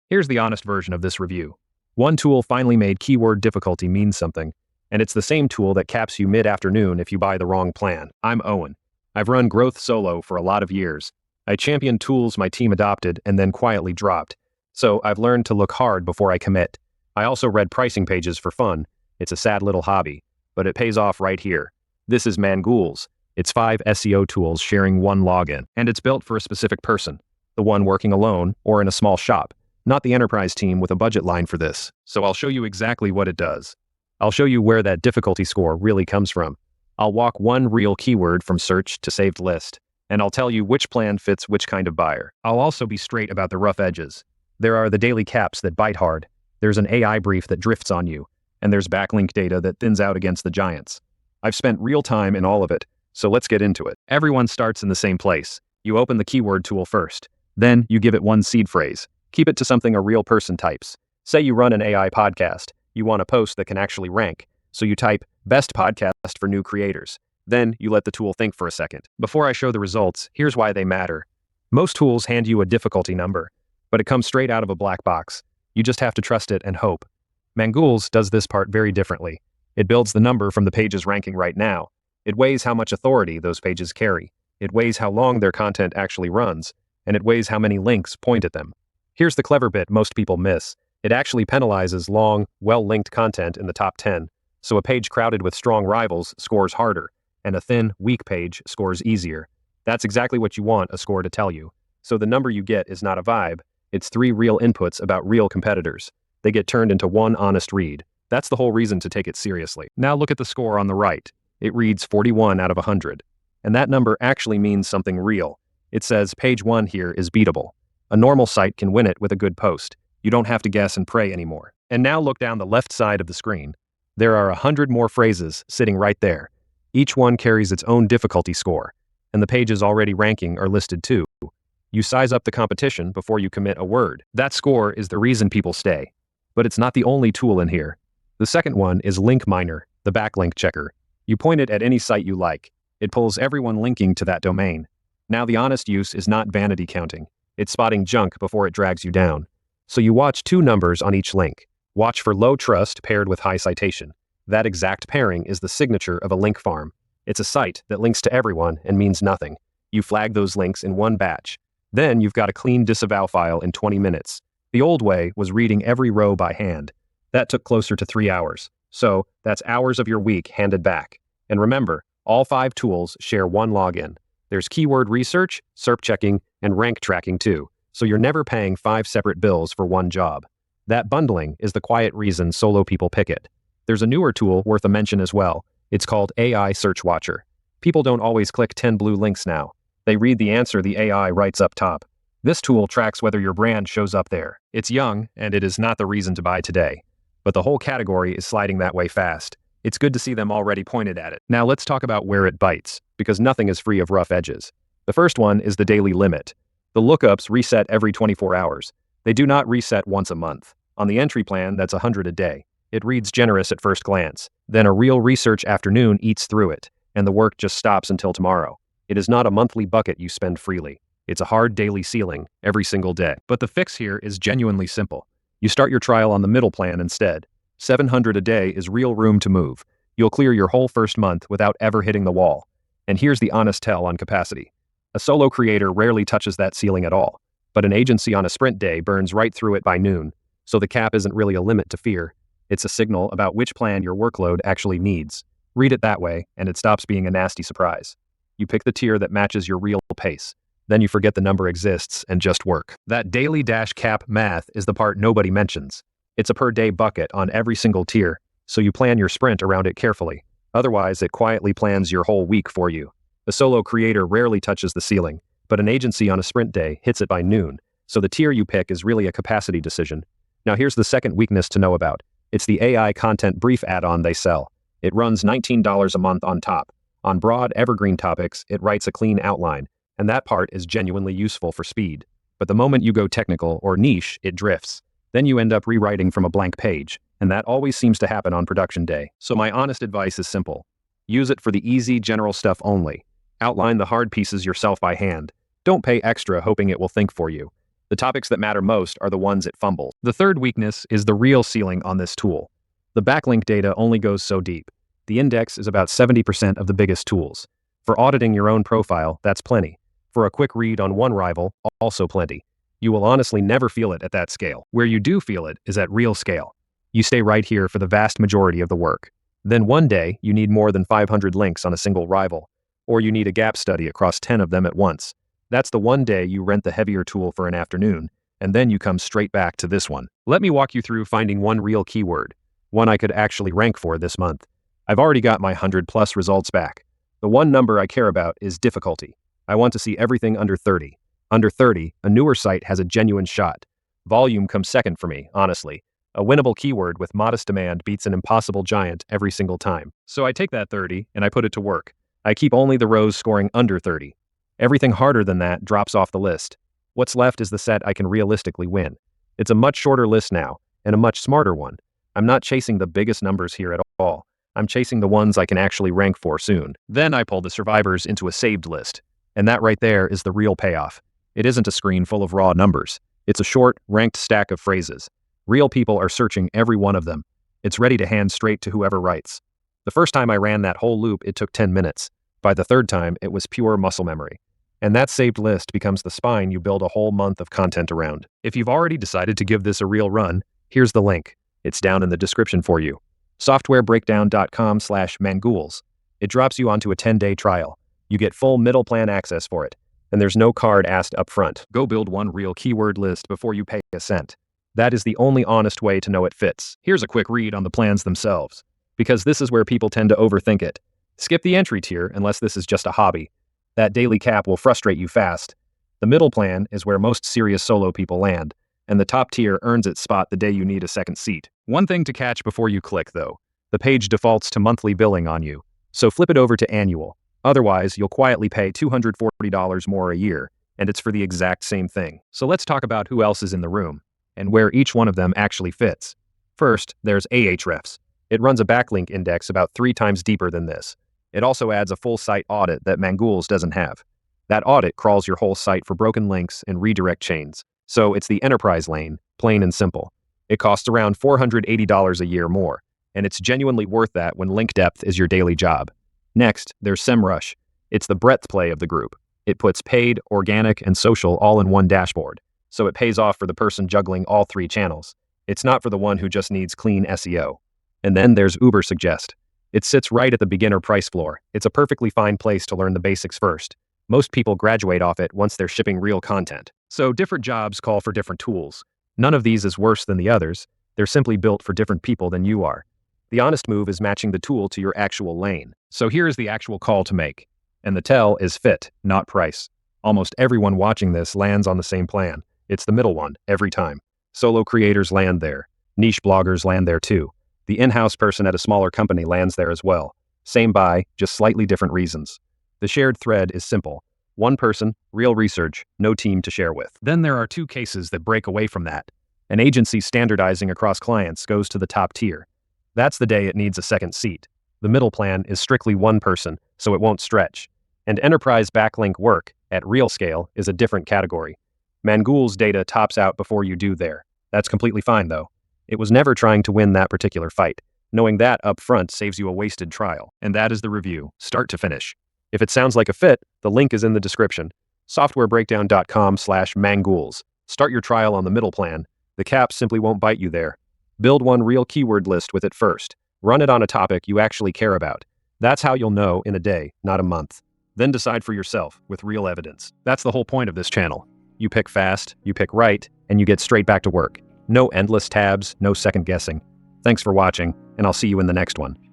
Here's the honest version of this review. One tool finally made keyword difficulty mean something, and it's the same tool that caps you mid-afternoon if you buy the wrong plan. I'm Owen. I've run growth solo for a lot of years. I championed tools my team adopted and then quietly dropped. So I've learned to look hard before I commit. I also read pricing pages for fun. It's a sad little hobby, but it pays off right here. This is Mangools. It's 5 SEO tools sharing one login, and it's built for a specific person, the one working alone or in a small shop, not the enterprise team with a budget line for this. So I'll show you exactly what it does. I'll show you where that difficulty score really comes from. I'll walk one real keyword from search to saved list, and I'll tell you which plan fits which kind of buyer. I'll also be straight about the rough edges. There are the daily caps that bite hard, there's an AI brief that drifts on you, and there's backlink data that thins out against the giants. I've spent real time in all of it, so let's get into it. Everyone starts in the same place. You open the keyword tool first. Then you give it one seed phrase. Keep it to something a real person types. Say you run an AI podcast. You want a post that can actually rank, so you type best podcast for new creators. Then you let the tool think for a second. Before I show the results, here's why they matter. Most tools hand you a difficulty number, but it comes straight out of a black box. You just have to trust it and hope. Mangools does this part very differently. It builds the number from the pages ranking right now. It weighs how much authority those pages carry. It weighs how long their content actually runs, and it weighs how many links point at them. Here's the clever bit most people miss. It actually penalizes long, well-linked content in the top 10, so a page crowded with strong rivals scores harder, and a thin, weak page scores easier. That's exactly what you want a score to tell you. So the number you get is not a vibe. It's 3 real inputs about real competitors. They get turned into one honest read. That's the whole reason to take it seriously. Now look at the score on the right. It reads 41 out of 100. And that number actually means something real. It says page 1 here is beatable. A normal site can win it with a good post. You don't have to guess and pray anymore. And now look down the left side of the screen. There are 100 more phrases sitting right there. Each one carries its own difficulty score, and the pages already ranking are listed too. You size up the competition before you commit a word. That score is the reason people stay. But it's not the only tool in here. The second one is LinkMiner, the backlink checker. You point it at any site you like. It pulls everyone linking to that domain. Now the honest use is not vanity counting. It's spotting junk before it drags you down. So you watch 2 numbers on each link. Watch for low trust paired with high citation. That exact pairing is the signature of a link farm. It's a site that links to everyone and means nothing. You flag those links in one batch. Then you've got a clean disavow file in 20 minutes. The old way was reading every row by hand. That took closer to 3 hours. So that's hours of your week handed back. And remember, all 5 tools share one login. There's keyword research, SERP checking, and rank tracking too. So you're never paying 5 separate bills for one job. That bundling is the quiet reason solo people pick it. There's a newer tool worth a mention as well. It's called AI Search Watcher. People don't always click 10 blue links now. They read the answer the AI writes up top. This tool tracks whether your brand shows up there. It's young, and it is not the reason to buy today. But the whole category is sliding that way fast. It's good to see them already pointed at it. Now let's talk about where it bites, because nothing is free of rough edges. The first one is the daily limit. The lookups reset every 24 hours. They do not reset once a month. On the entry plan, that's 100 a day. It reads generous at first glance. Then a real research afternoon eats through it, and the work just stops until tomorrow. It is not a monthly bucket you spend freely. It's a hard daily ceiling every single day. But the fix here is genuinely simple. You start your trial on the middle plan instead. 700 a day is real room to move. You'll clear your whole first month without ever hitting the wall. And here's the honest tell on capacity. A solo creator rarely touches that ceiling at all, but an agency on a sprint day burns right through it by noon. So the cap isn't really a limit to fear. It's a signal about which plan your workload actually needs. Read it that way, and it stops being a nasty surprise. You pick the tier that matches your real pace. Then you forget the number exists and just work. That daily dash cap math is the part nobody mentions. It's a per day bucket on every single tier, so you plan your sprint around it carefully. Otherwise, it quietly plans your whole week for you. A solo creator rarely touches the ceiling, but an agency on a sprint day hits it by noon, so the tier you pick is really a capacity decision. Now here's the second weakness to know about. It's the AI content brief add-on they sell. It runs $19 a month on top. On broad, evergreen topics, it writes a clean outline, and that part is genuinely useful for speed. But the moment you go technical or niche, it drifts. Then you end up rewriting from a blank page, and that always seems to happen on production day. So my honest advice is simple. Use it for the easy, general stuff only. Outline the hard pieces yourself by hand. Don't pay extra hoping it will think for you. The topics that matter most are the ones it fumbles. The third weakness is the real ceiling on this tool. The backlink data only goes so deep. The index is about 70% of the biggest tools. For auditing your own profile, that's plenty. For a quick read on one rival, also plenty. You will honestly never feel it at that scale. Where you do feel it is at real scale. You stay right here for the vast majority of the work. Then one day, you need more than 500 links on a single rival, or you need a gap study across 10 of them at once. That's the one day you rent the heavier tool for an afternoon, and then you come straight back to this one. Let me walk you through finding one real keyword, one I could actually rank for this month. I've already got my 100+ results back. The one number I care about is difficulty. I want to see everything under 30. Under 30, a newer site has a genuine shot. Volume comes second for me, honestly. A winnable keyword with modest demand beats an impossible giant every single time. So I take that 30 and I put it to work. I keep only the rows scoring under 30. Everything harder than that drops off the list. What's left is the set I can realistically win. It's a much shorter list now, and a much smarter one. I'm not chasing the biggest numbers here at all. I'm chasing the ones I can actually rank for soon. Then I pull the survivors into a saved list. And that right there is the real payoff. It isn't a screen full of raw numbers. It's a short, ranked stack of phrases. Real people are searching every one of them. It's ready to hand straight to whoever writes. The first time I ran that whole loop, it took 10 minutes. By the third time, it was pure muscle memory. And that saved list becomes the spine you build a whole month of content around. If you've already decided to give this a real run, here's the link. It's down in the description for you. softwarebreakdown.com/Mangools. It drops you onto a 10-day trial. You get full middle plan access for it. And there's no card asked up front. Go build one real keyword list before you pay a cent. That is the only honest way to know it fits. Here's a quick read on the plans themselves, because this is where people tend to overthink it. Skip the entry tier unless this is just a hobby. That daily cap will frustrate you fast. The middle plan is where most serious solo people land, and the top tier earns its spot the day you need a second seat. One thing to catch before you click, though. The page defaults to monthly billing on you, so flip it over to annual. Otherwise, you'll quietly pay $240 more a year, and it's for the exact same thing. So let's talk about who else is in the room, and where each one of them actually fits. First, there's Ahrefs. It runs a backlink index about 3 times deeper than this. It also adds a full site audit that Mangools doesn't have. That audit crawls your whole site for broken links and redirect chains. So it's the enterprise lane, plain and simple. It costs around $480 a year more, and it's genuinely worth that when link depth is your daily job. Next, there's Semrush. It's the breadth play of the group. It puts paid, organic, and social all in one dashboard, so it pays off for the person juggling all 3 channels. It's not for the one who just needs clean SEO. And then there's Ubersuggest. It sits right at the beginner price floor. It's a perfectly fine place to learn the basics first. Most people graduate off it once they're shipping real content. So different jobs call for different tools. None of these is worse than the others. They're simply built for different people than you are. The honest move is matching the tool to your actual lane. So here is the actual call to make. And the tell is fit, not price. Almost everyone watching this lands on the same plan. It's the middle one, every time. Solo creators land there. Niche bloggers land there too. The in-house person at a smaller company lands there as well. Same buy, just slightly different reasons. The shared thread is simple. One person, real research, no team to share with. Then there are 2 cases that break away from that. An agency standardizing across clients goes to the top tier. That's the day it needs a second seat. The middle plan is strictly one person, so it won't stretch. And enterprise backlink work, at real scale, is a different category. Mangools data tops out before you do there. That's completely fine, though. It was never trying to win that particular fight. Knowing that up front saves you a wasted trial. And that is the review, start to finish. If it sounds like a fit, the link is in the description. softwarebreakdown.com/Mangools. Start your trial on the middle plan. The cap simply won't bite you there. Build one real keyword list with it first. Run it on a topic you actually care about. That's how you'll know in a day, not a month. Then decide for yourself with real evidence. That's the whole point of this channel. You pick fast, you pick right, and you get straight back to work. No endless tabs, no second guessing. Thanks for watching, and I'll see you in the next one.